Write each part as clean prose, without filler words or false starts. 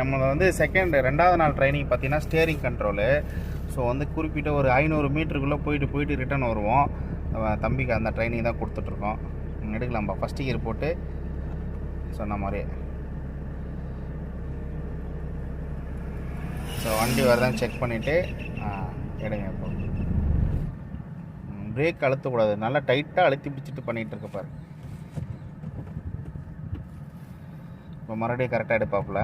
நம்மளை வந்து ரெண்டாவது நாள் ட்ரைனிங் பார்த்தீங்கன்னா ஸ்டியரிங் கண்ட்ரோலு. ஸோ வந்து குறிப்பிட்ட ஒரு 500 மீட்டருக்குள்ளே போயிட்டு ரிட்டர்ன் வருவோம். தம்பிக்கு அந்த ட்ரைனிங் தான் கொடுத்துட்ருக்கோம். எடுக்கலாம்ப்பா. ஃபஸ்ட்டு கியர் போட்டு சொன்ன மாதிரியே. ஸோ வண்டி வரதான் செக் பண்ணிவிட்டு எடுங்க. இப்போ பிரேக் அழுத்தக்கூடாது, நல்லா டைட்டாக அழுத்தி பிடிச்சிட்டு பண்ணிகிட்டு இருக்க பாரு. இப்போ மறுபடியும் கரெக்டாக எடுப்பாப்புல.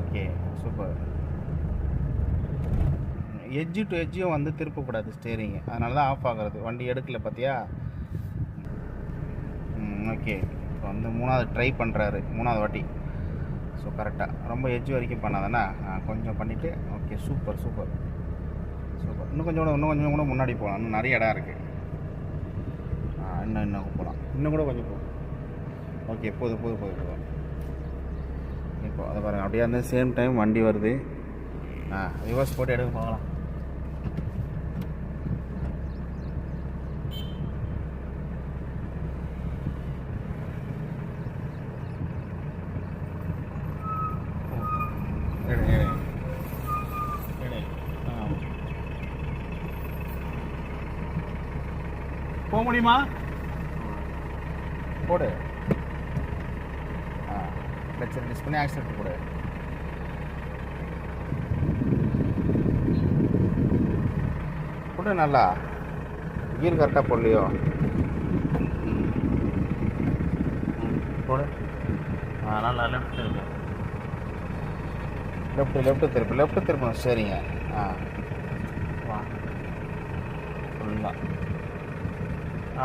Okay, super. எட்ஜு டு எட்ஜும் வந்து திருப்பக்கூடாது ஸ்டேரிங்கு, அதனால தான் ஆஃப் ஆகிறது. வண்டி எடுக்கல பார்த்தியா? ஓகே. இப்போ வந்து 3வது ட்ரை பண்ணுறாரு, 3வது வாட்டி. ஸோ கரெக்டாக ரொம்ப எட்ஜ் வரைக்கும் பண்ணாதானே, கொஞ்சம் பண்ணிவிட்டு. Okay, super super super. இன்னும் கொஞ்சம் கூட முன்னாடி போகலாம். இன்னும் நிறைய இடம் இருக்குது. இன்னும் போகலாம். இன்னும் கூட கொஞ்சம் போகும். ஓகே, போதும். இப்போ அதை பாருங்கள், அப்படியே அந்த சேம் டைம் வண்டி வருது. ரிவர்ஸ் போட்டு எடுக்க போகலாம். போக முடியுமா? போடு. கிளட்ச் ரிலீஸ் பண்ணி ஆக்சிலேட்டர் போடு. போடு நல்லா. கீர் கரெக்டாக போடலையோ? போடு. நல்லா லெஃப்ட் இருக்கு. லெஃப்ட் திருப்பணும். சரிங்க. வா ஃபுல்லாக.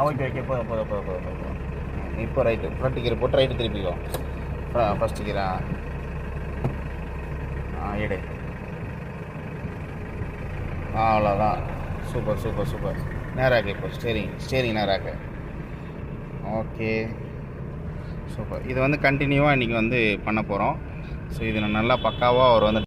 ஓகே, போதும். இப்போ ரைட்டு, ஃப்ரண்ட் கீரை போட்டு ரைட்டு திருப்பிக்கோ. ஃபஸ்ட்டு கீரை எடு. அவ்வளோதான். சூப்பர். நேராக இப்போ ஸ்டேரிங் நேராக. Okay, super. இது வந்து கண்டினியூவாக இன்றைக்கி வந்து பண்ண போகிறோம். ஸோ இது நல்லா பக்காவாக அவர் வந்து